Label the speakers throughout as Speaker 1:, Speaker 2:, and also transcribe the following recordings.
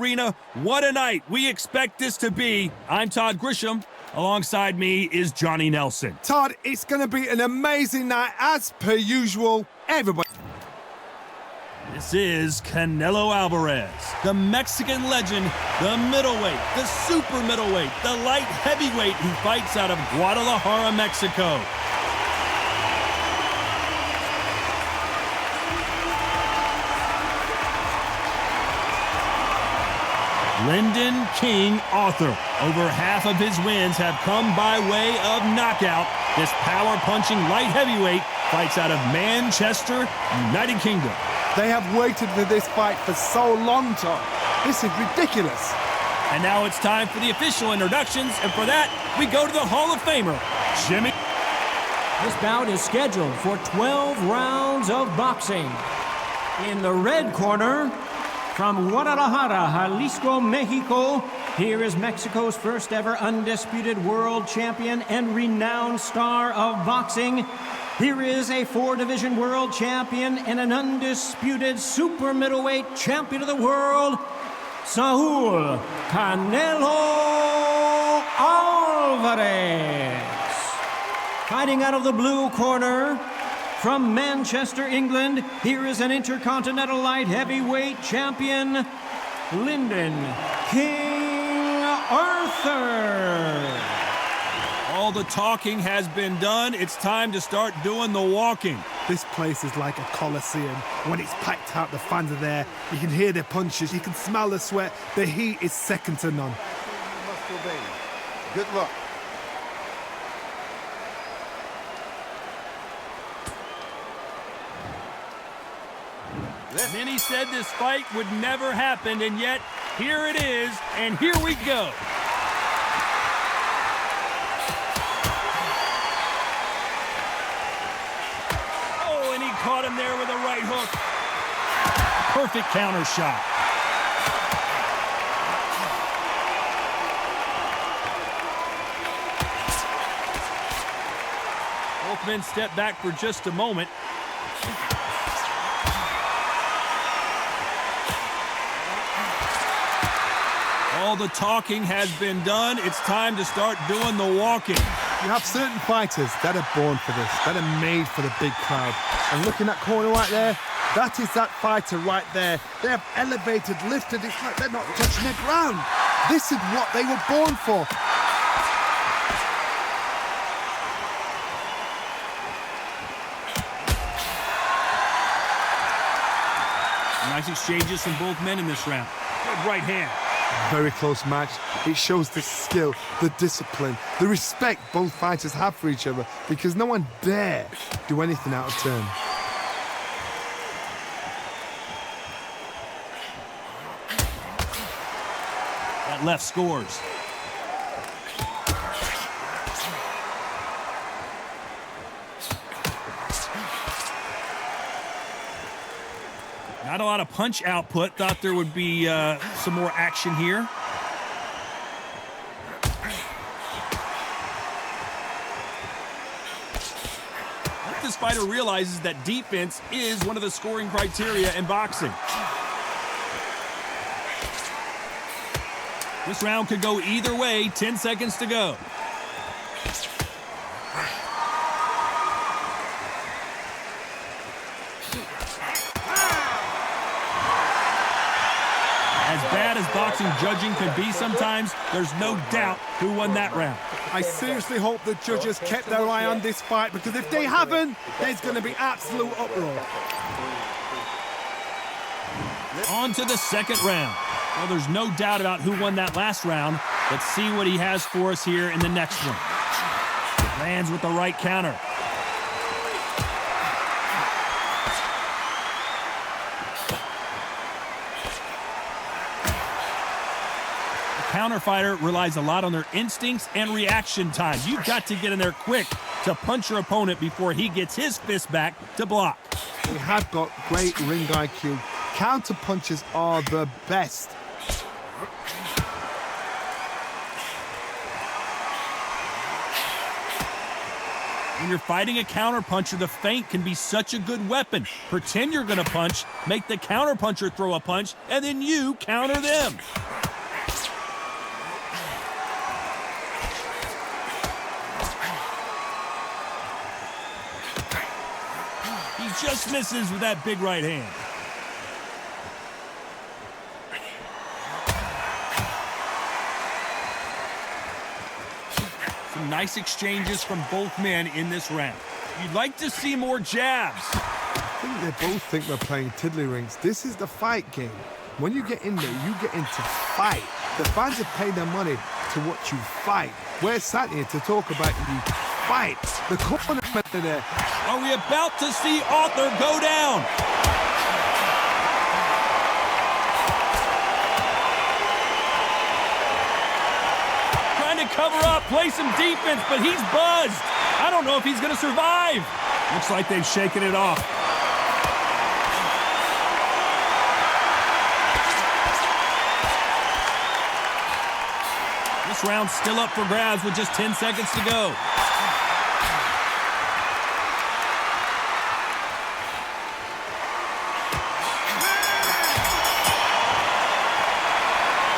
Speaker 1: arena. What a night we expect this to be. I'm Todd Grisham. Alongside me is Johnny Nelson.
Speaker 2: Todd, it's going to be an amazing night as per usual. Everybody.
Speaker 1: This is Canelo Álvarez, the Mexican legend, the middleweight, the super middleweight, the light heavyweight who fights out of Guadalajara, Mexico. Lyndon King Arthur. Over half of his wins have come by way of knockout. This power-punching light heavyweight fights out of Manchester, United Kingdom.
Speaker 2: They have waited for this fight for so long, Todd. This is ridiculous.
Speaker 1: And now it's time for the official introductions, and for that, we go to the Hall of Famer, Jimmy.
Speaker 3: This bout is scheduled for 12 rounds of boxing. In the red corner, from Guadalajara, Jalisco, Mexico, here is Mexico's first ever undisputed world champion and renowned star of boxing. Here is a 4-division world champion and an undisputed super middleweight champion of the world, Saúl Canelo Álvarez. Fighting out of the blue corner, from Manchester, England, here is an intercontinental light heavyweight champion, Lyndon King Arthur.
Speaker 1: All the talking has been done. It's time to start doing the walking.
Speaker 2: This place is like a coliseum. When it's packed out, the fans are there. You can hear their punches. You can smell the sweat. The heat is second to none.
Speaker 4: Good luck.
Speaker 1: Many said this fight would never happen, and yet here it is, and here we go. Oh, and he caught him there with a right hook. Perfect counter shot. Both men step back for just a moment. All the talking has been done. It's time to start doing the walking.
Speaker 2: You have certain fighters that are born for this, that are made for the big crowd. And looking at corner right there, that is that fighter right there. They have elevated, lifted, it's like they're not touching the ground. This is what they were born for.
Speaker 1: Nice exchanges from both men in this round. Good right hand.
Speaker 2: Very close match. It shows the skill, the discipline, the respect both fighters have for each other, because no one dare do anything out of turn.
Speaker 1: That left scores. Not a lot of punch output. Thought there would be some more action here. This fighter realizes that defense is one of the scoring criteria in boxing. This round could go either way. 10 seconds to go. As bad as boxing judging can be sometimes, there's no doubt who won that round.
Speaker 2: I seriously hope the judges kept their eye on this fight, because if they haven't, there's going to be absolute uproar.
Speaker 1: On to the second round. Well, there's no doubt about who won that last round. Let's see what he has for us here in the next one. Lands with the right counter. Counter fighter relies a lot on their instincts and reaction time. You've got to get in there quick to punch your opponent before he gets his fist back to block.
Speaker 2: They have got great ring IQ. Counter punches are the best.
Speaker 1: When you're fighting a counterpuncher, the feint can be such a good weapon. Pretend you're going to punch, make the counterpuncher throw a punch, and then you counter them. He just misses with that big right hand. Some nice exchanges from both men in this round. You'd like to see more jabs.
Speaker 2: I think they both think we're playing tiddlywinks. This is the fight game. When you get in there, you get into fight. The fans have paid their money to watch you fight. We're sat here to talk about you fight. The corner there.
Speaker 1: Are we about to see Arthur go down? Cover up, play some defense, but he's buzzed. I don't know if he's going to survive. Looks like they've shaken it off. This round's still up for grabs with just 10 seconds to go.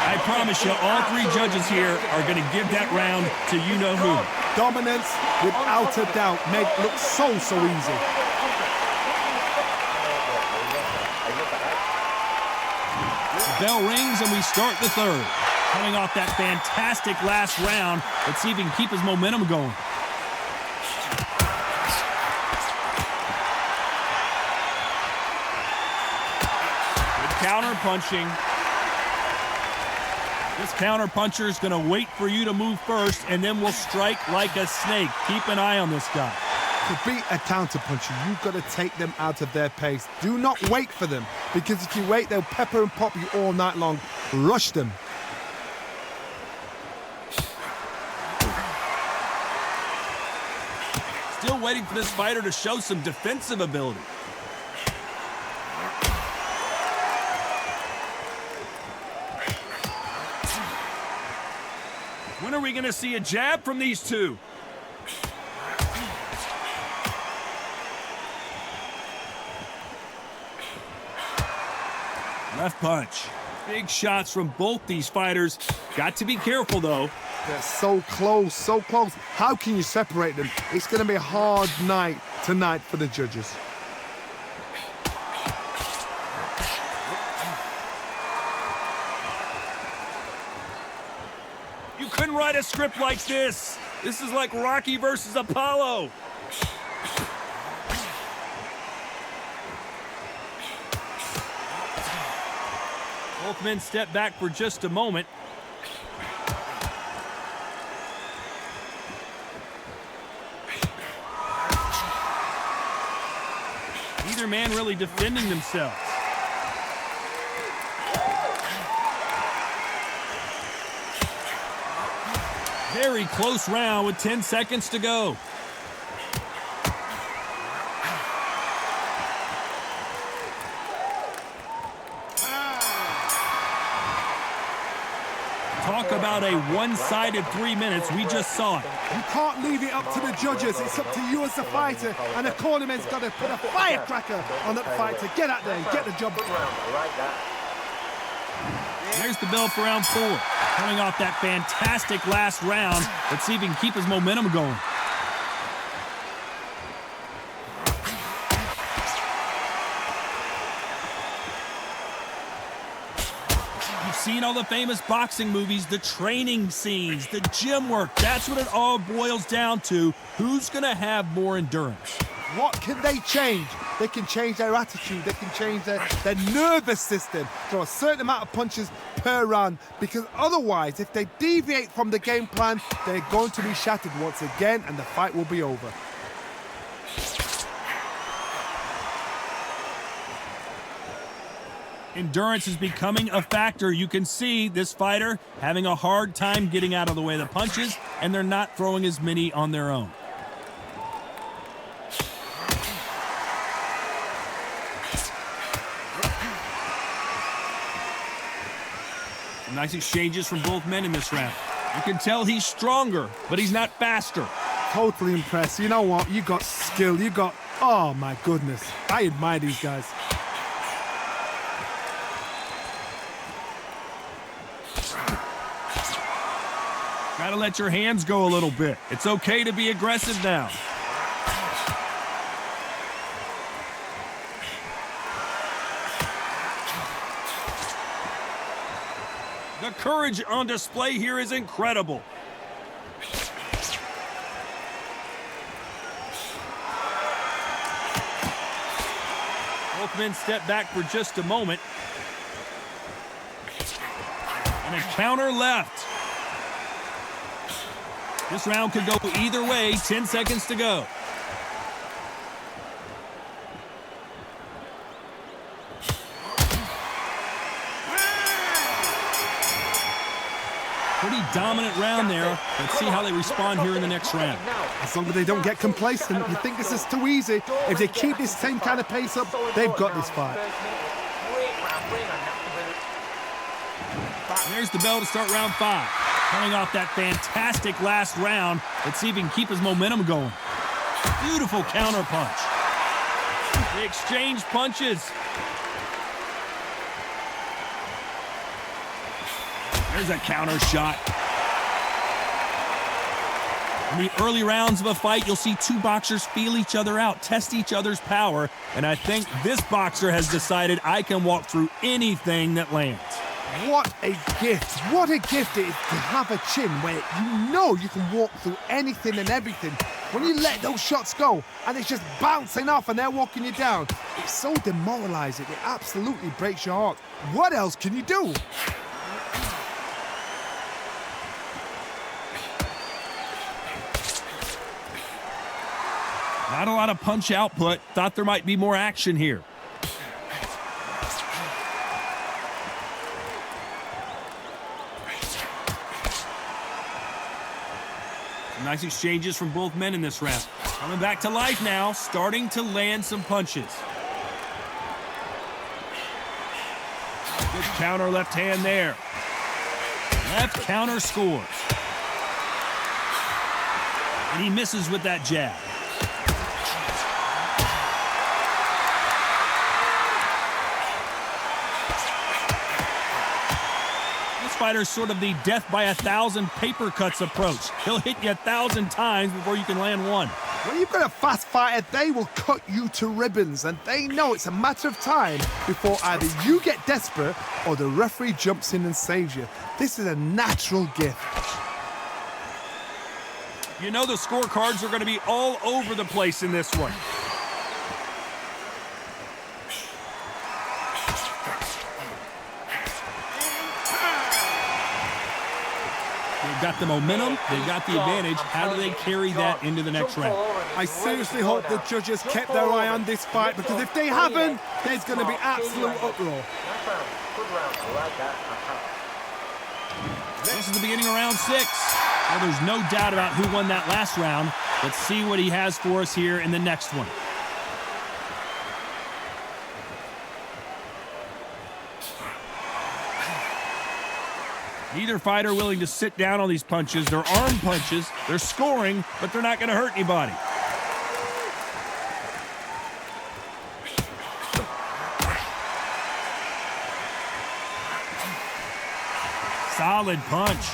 Speaker 1: I promise you, all three judges here are going to give that round to you-know-who.
Speaker 2: Dominance, without a doubt, make it look so easy.
Speaker 1: The bell rings and we start the third. Coming off that fantastic last round, let's see if he can keep his momentum going. Good counter punching. This counter-puncher is going to wait for you to move first, and then will strike like a snake. Keep an eye on this guy.
Speaker 2: To beat a counter-puncher, you've got to take them out of their pace. Do not wait for them, because if you wait, they'll pepper and pop you all night long. Rush them.
Speaker 1: Still waiting for this fighter to show some defensive ability. When are we going to see a jab from these two? Left punch. Big shots from both these fighters. Got to be careful, though.
Speaker 2: They're so close, so close. How can you separate them? It's going to be a hard night tonight for the judges.
Speaker 1: You couldn't write a script like this. This is like Rocky versus Apollo. Both men step back for just a moment. Neither man really defending themselves. Very close round with 10 seconds to go. Talk about a one-sided 3 minutes. We just saw it.
Speaker 2: You can't leave it up to the judges. It's up to you as the fighter. And the cornerman's got to put a firecracker on that fight to get out there and get the job done.
Speaker 1: There's the bell for round 4. Coming off that fantastic last round. Let's see if he can keep his momentum going. You've seen all the famous boxing movies, the training scenes, the gym work. That's what it all boils down to. Who's going to have more endurance?
Speaker 2: What can they change? They can change their attitude. They can change their nervous system. Throw a certain amount of punches per round, because otherwise, if they deviate from the game plan, they're going to be shattered once again and the fight will be over.
Speaker 1: Endurance is becoming a factor. You can see this fighter having a hard time getting out of the way of the punches, and they're not throwing as many on their own. Nice exchanges from both men in this round. You can tell he's stronger, but he's not faster.
Speaker 2: totally impressed. You know what? You got skill. You got... Oh, my goodness. I admire these guys.
Speaker 1: Gotta let your hands go a little bit. It's okay to be aggressive now. The courage on display here is incredible. Both men step back for just a moment. And a counter left. This round could go either way. 10 seconds to go. Pretty dominant round there. Let's see how they respond here in the next round.
Speaker 2: As long as they don't get complacent, you think this is too easy. If they keep this same kind of pace up, they've got this fight.
Speaker 1: There's the bell to start round 5. Coming off that fantastic last round. Let's see if he can keep his momentum going. Beautiful counter punch. They exchange punches. There's a counter shot. In the early rounds of a fight, you'll see two boxers feel each other out, test each other's power, and I think this boxer has decided I can walk through anything that lands.
Speaker 2: What a gift. What a gift it is to have a chin where you know you can walk through anything and everything. When you let those shots go and it's just bouncing off and they're walking you down, it's so demoralizing. It absolutely breaks your heart. What else can you do?
Speaker 1: Not a lot of punch output. Thought there might be more action here. Some nice exchanges from both men in this round. Coming back to life now, starting to land some punches. Good counter left hand there. Left counter scores. And he misses with that jab. Fighter's sort of the death by 1,000 paper cuts approach. He'll hit you 1,000 times before you can land one.
Speaker 2: When you've got a fast fighter, they will cut you to ribbons, and they know it's a matter of time before either you get desperate or the referee jumps in and saves you. This is a natural gift.
Speaker 1: You know the scorecards are going to be all over the place in this one. They've got the momentum, they've got the advantage. How do they carry that into the next round?
Speaker 2: I seriously hope the judges kept their eye on this fight, because if they haven't, there's going to be absolute uproar.
Speaker 1: This is the beginning of round 6. Well, there's no doubt about who won that last round. Let's see what he has for us here in the next one. Neither fighter willing to sit down on these punches. They're arm punches. They're scoring, but they're not going to hurt anybody. Solid punch.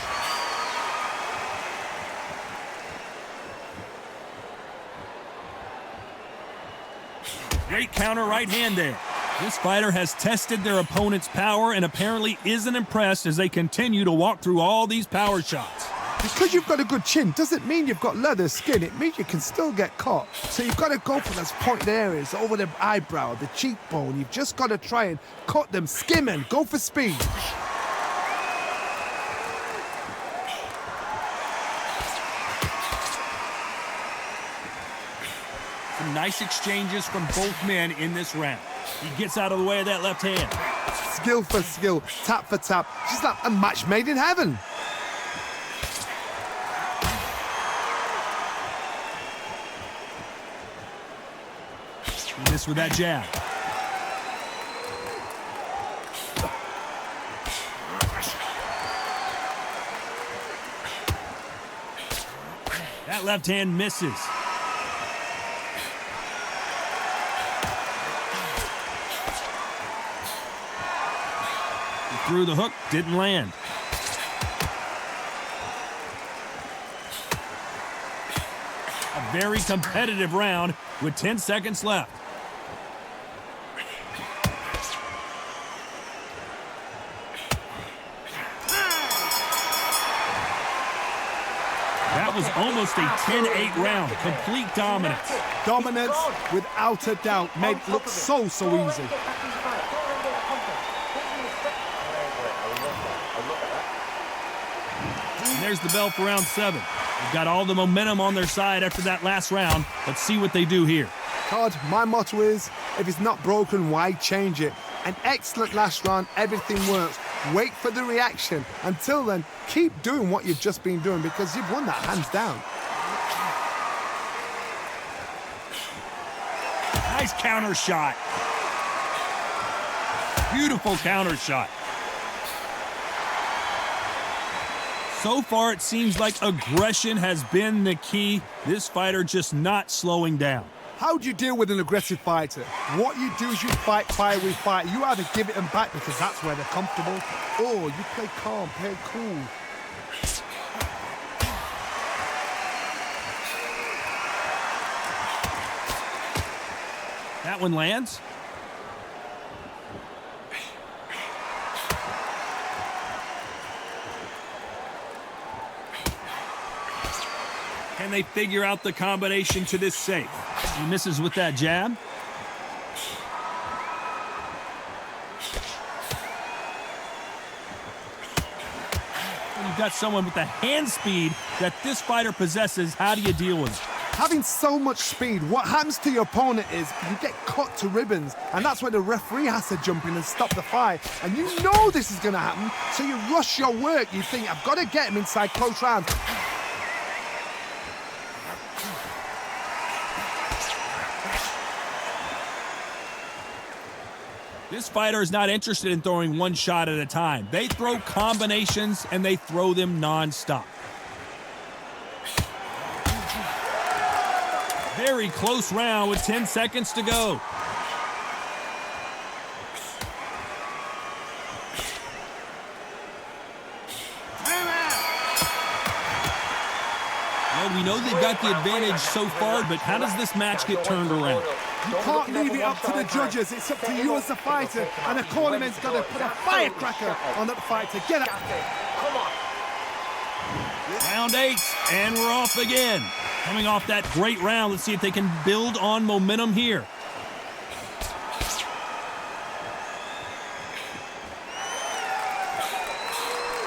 Speaker 1: Great counter right hand there. This fighter has tested their opponent's power and apparently isn't impressed as they continue to walk through all these power shots.
Speaker 2: Because you've got a good chin doesn't mean you've got leather skin. It means you can still get caught. So you've got to go for those pointed areas over the eyebrow, the cheekbone. You've just got to try and cut them, skim and go for speed.
Speaker 1: Some nice exchanges from both men in this round. He gets out of the way of that left hand.
Speaker 2: Skill for skill, tap for tap. Just like a match made in heaven.
Speaker 1: He missed with that jab. That left hand misses. He threw the hook, didn't land. A very competitive round with 10 seconds left. That was almost a 10-8 round. Complete dominance.
Speaker 2: Dominance, without a doubt, made it look so easy.
Speaker 1: And there's the bell for round 7. They've got all the momentum on their side after that last round. Let's see what they do here.
Speaker 2: Todd, my motto is, if it's not broken, why change it? An excellent last round, everything works. Wait for the reaction. Until then, keep doing what you've just been doing because you've won that hands down.
Speaker 1: Nice counter shot. Beautiful counter shot. So far, it seems like aggression has been the key. This fighter just not slowing down.
Speaker 2: How do you deal with an aggressive fighter? What you do is you fight fire with fire. You either give it them back because that's where they're comfortable, or you play calm, play cool.
Speaker 1: That one lands. Can they figure out the combination to this safe? He misses with that jab. When you've got someone with the hand speed that this fighter possesses, how do you deal with it?
Speaker 2: Having so much speed, what happens to your opponent is you get cut to ribbons, and that's where the referee has to jump in and stop the fight. And you know this is going to happen, so you rush your work. You think, I've got to get him inside close rounds.
Speaker 1: This fighter is not interested in throwing one shot at a time. They throw combinations, and they throw them non-stop. Very close round with 10 seconds to go. Well, we know they've got the advantage so far, but how does this match get turned around?
Speaker 2: You can't leave it up to the judges. It's up to you as the fighter, and the cornerman's got to put a firecracker on that fighter. Get up.
Speaker 4: Come on.
Speaker 1: Round 8, and we're off again. Coming off that great round, let's see if they can build on momentum here.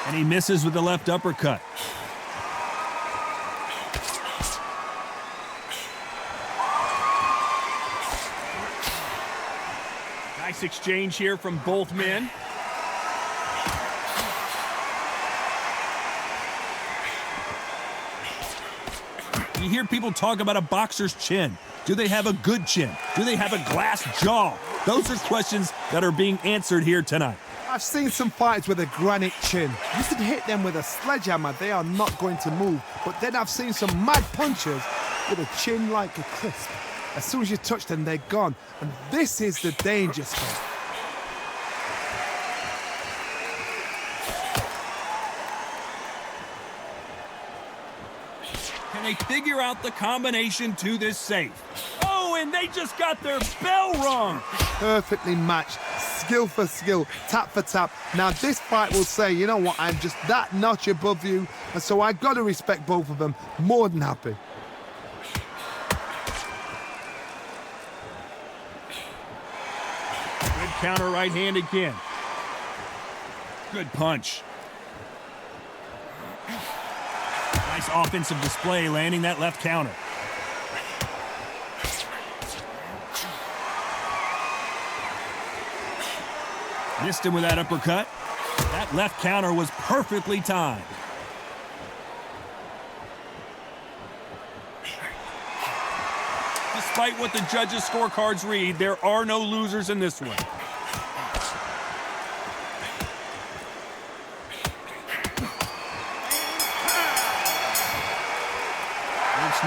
Speaker 1: And he misses with the left uppercut. Nice exchange here from both men. You hear people talk about a boxer's chin. Do they have a good chin? Do they have a glass jaw? Those are questions that are being answered here tonight.
Speaker 2: I've seen some fighters with a granite chin. You could hit them with a sledgehammer, they are not going to move. But then I've seen some mad punchers with a chin like a crisp. As soon as you touch them, they're gone. And this is the danger spot.
Speaker 1: Can they figure out the combination to this safe? Oh, and they just got their bell rung.
Speaker 2: Perfectly matched, skill for skill, tap for tap. Now this fight will say, you know what, I'm just that notch above you, and so I got to respect both of them. More than happy.
Speaker 1: Good counter right hand again. Good punch. Nice offensive display, landing that left counter. Missed him with that uppercut. That left counter was perfectly timed. Despite what the judges' scorecards read, there are no losers in this one.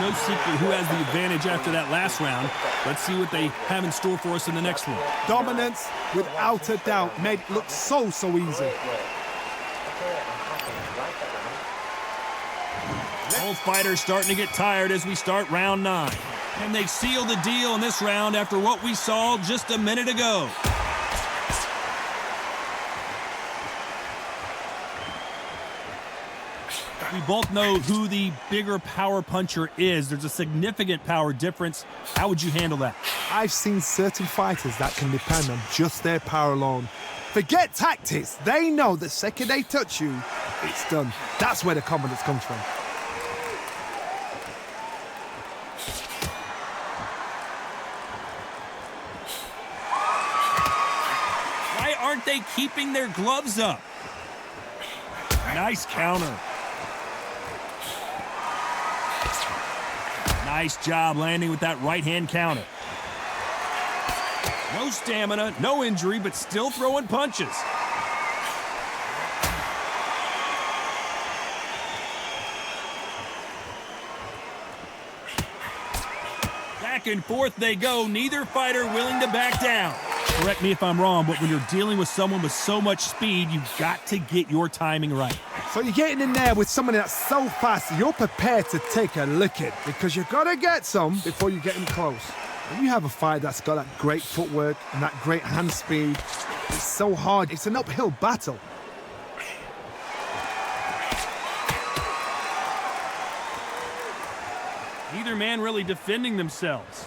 Speaker 1: no secret who has the advantage after that last round. Let's see what they have in store for us in the next one.
Speaker 2: Dominance, without a doubt, made it look so easy.
Speaker 1: Both fighters starting to get tired as we start round 9. And they seal the deal in this round after what we saw just a minute ago. We both know who the bigger power puncher is. There's a significant power difference. How would you handle that?
Speaker 2: I've seen certain fighters that can depend on just their power alone. Forget tactics. They know the second they touch you, it's done. That's where the confidence comes from.
Speaker 1: Why aren't they keeping their gloves up? Nice counter. Nice job landing with that right-hand counter. No stamina, no injury, but still throwing punches. Back and forth they go, neither fighter willing to back down. Correct me if I'm wrong, but when you're dealing with someone with so much speed, you've got to get your timing right.
Speaker 2: So you're getting in there with someone that's so fast, you're prepared to take a licking because you've got to get some before you get in close. When you have a fight that's got that great footwork and that great hand speed, it's so hard. It's an uphill battle.
Speaker 1: Neither man really defending themselves.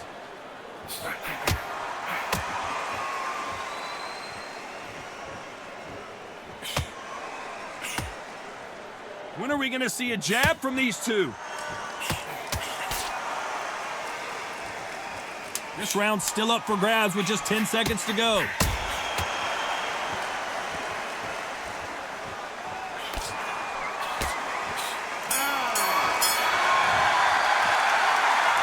Speaker 1: When are we going to see a jab from these two? This round's still up for grabs with just 10 seconds to go.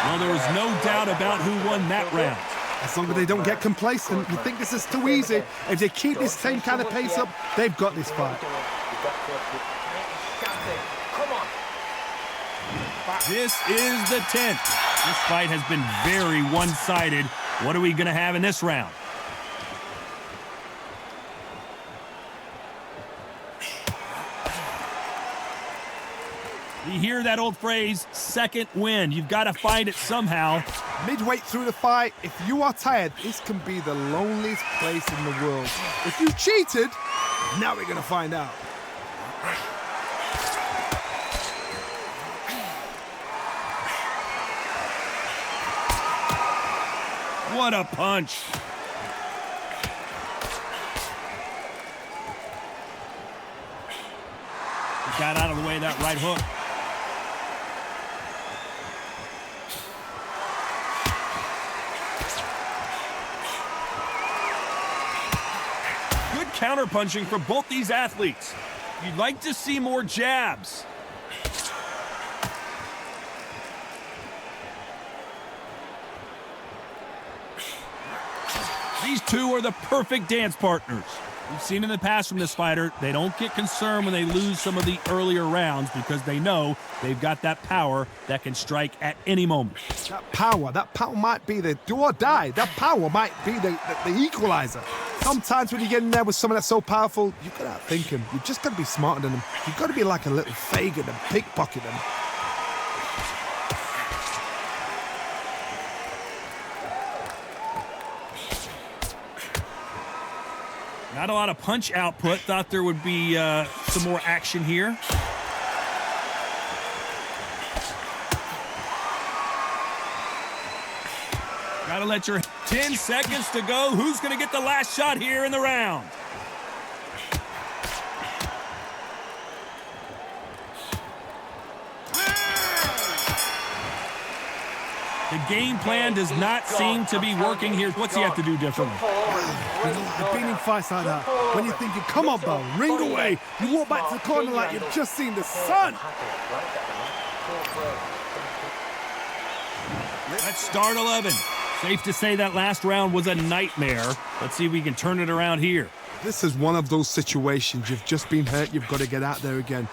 Speaker 1: Well, there was no doubt about who won that round.
Speaker 2: As long as they don't get complacent, you think this is too easy. If they keep this same kind of pace up, they've got this fight.
Speaker 1: This is the 10th. This fight has been very one-sided. What are we going to have in this round? You hear that old phrase, second wind. You've got to find it somehow.
Speaker 2: Midway through the fight, if you are tired, this can be the loneliest place in the world. If you cheated, now we're going to find out.
Speaker 1: What a punch. He got out of the way of that right hook. Good counterpunching for both these athletes. You'd like to see more jabs. These two are the perfect dance partners. We've seen in the past from this fighter, they don't get concerned when they lose some of the earlier rounds because they know they've got that power that can strike at any moment.
Speaker 2: That power might be the do or die. That power might be the equalizer. Sometimes when you get in there with someone that's so powerful, you've got to outthink him. You've just got to be smarter than him. You've got to be like a little Fagin and pickpocket him.
Speaker 1: Not a lot of punch output. Thought there would be some more action here. Gotta let your 10 seconds to go. Who's gonna get the last shot here in the round? The game plan does not seem to be working here. What's he have to do differently?
Speaker 2: I've been in fights like that. When you're thinking, come on, bro, ring away. You walk back to the corner like you've just seen the sun.
Speaker 1: Let's start 11. Safe to say that last round was a nightmare. Let's see if we can turn it around here.
Speaker 2: This is one of those situations. You've just been hurt. You've got to get out there again.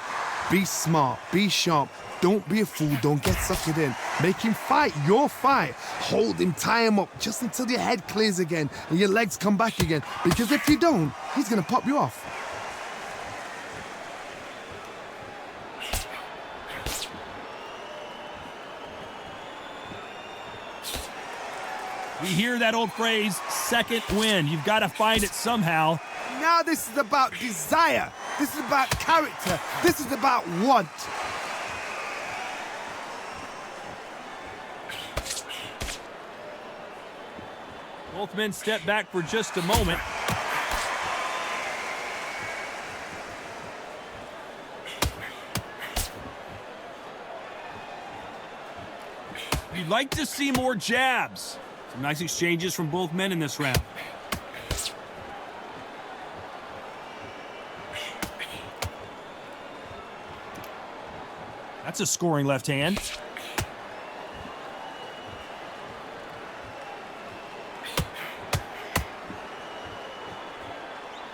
Speaker 2: Be smart, be sharp. Don't be a fool, don't get suckered in. Make him fight your fight. Hold him, tie him up, just until your head clears again and your legs come back again. Because if you don't, he's gonna pop you off.
Speaker 1: We hear that old phrase, second win. You've got to find it somehow.
Speaker 2: Now this is about desire. This is about character. This is about want.
Speaker 1: Both men step back for just a moment. You'd like to see more jabs. Some nice exchanges from both men in this round. That's a scoring left hand.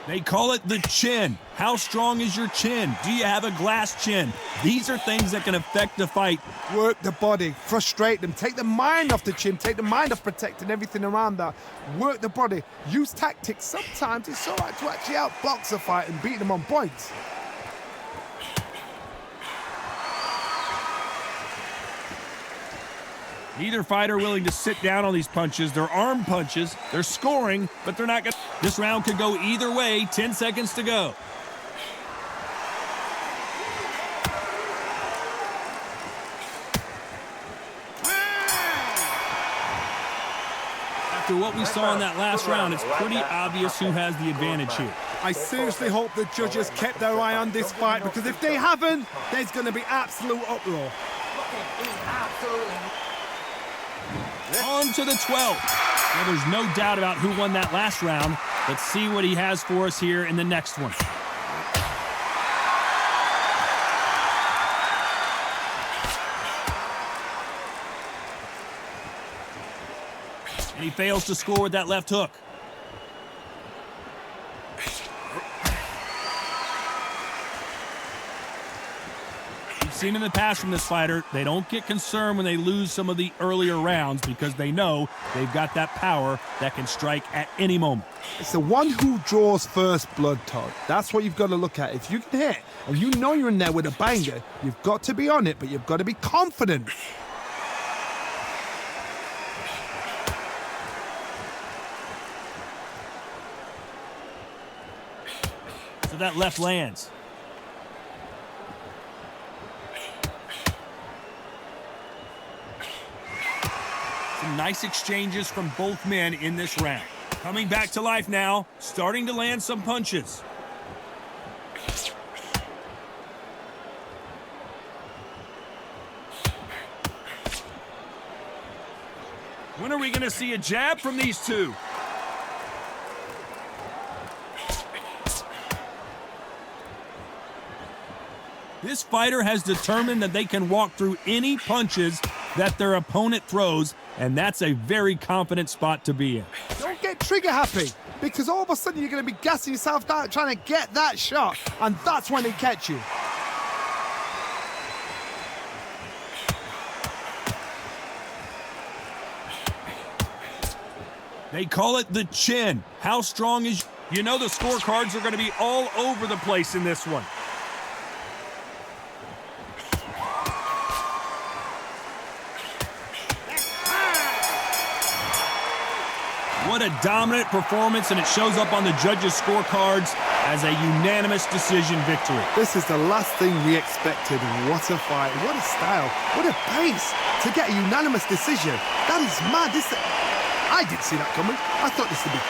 Speaker 1: They call it the chin. How strong is your chin? Do you have a glass chin? These are things that can affect the fight.
Speaker 2: Work the body, frustrate them, take the mind off the chin, take the mind off protecting everything around that. Work the body, use tactics. Sometimes it's all right to actually outbox a fight and beat them on points.
Speaker 1: Neither fighter willing to sit down on these punches. They're arm punches. They're scoring, but they're not going to. This round could go either way. 10 seconds to go. After what we saw in that last round, it's pretty obvious who has the advantage here.
Speaker 2: I seriously hope the judges kept their eye on this fight, because if they haven't, there's going to be absolute uproar.
Speaker 1: On to the 12th. Well, there's no doubt about who won that last round. Let's see what he has for us here in the next one. And he fails to score with that left hook. Seen in the past from this fighter, they don't get concerned when they lose some of the earlier rounds because they know they've got that power that can strike at any moment.
Speaker 2: It's the one who draws first blood, Todd. That's what you've got to look at. If you can hit and you know you're in there with a banger, you've got to be on it, but you've got to be confident.
Speaker 1: So that left lands. Some nice exchanges from both men in this round. Coming back to life now, starting to land some punches. When are we going to see a jab from these two? This fighter has determined that they can walk through any punches that their opponent throws, and that's a very confident spot to be in.
Speaker 2: Don't get trigger happy, because all of a sudden you're going to be gassing yourself down trying to get that shot, and that's when they catch you.
Speaker 1: They call it the chin. How strong is... You know the scorecards are going to be all over the place in this one. What a dominant performance, and it shows up on the judges' scorecards as a unanimous decision victory.
Speaker 2: This is the last thing we expected. What a fight, what a style, what a pace to get a unanimous decision. That is mad. I didn't see that coming. I thought this would be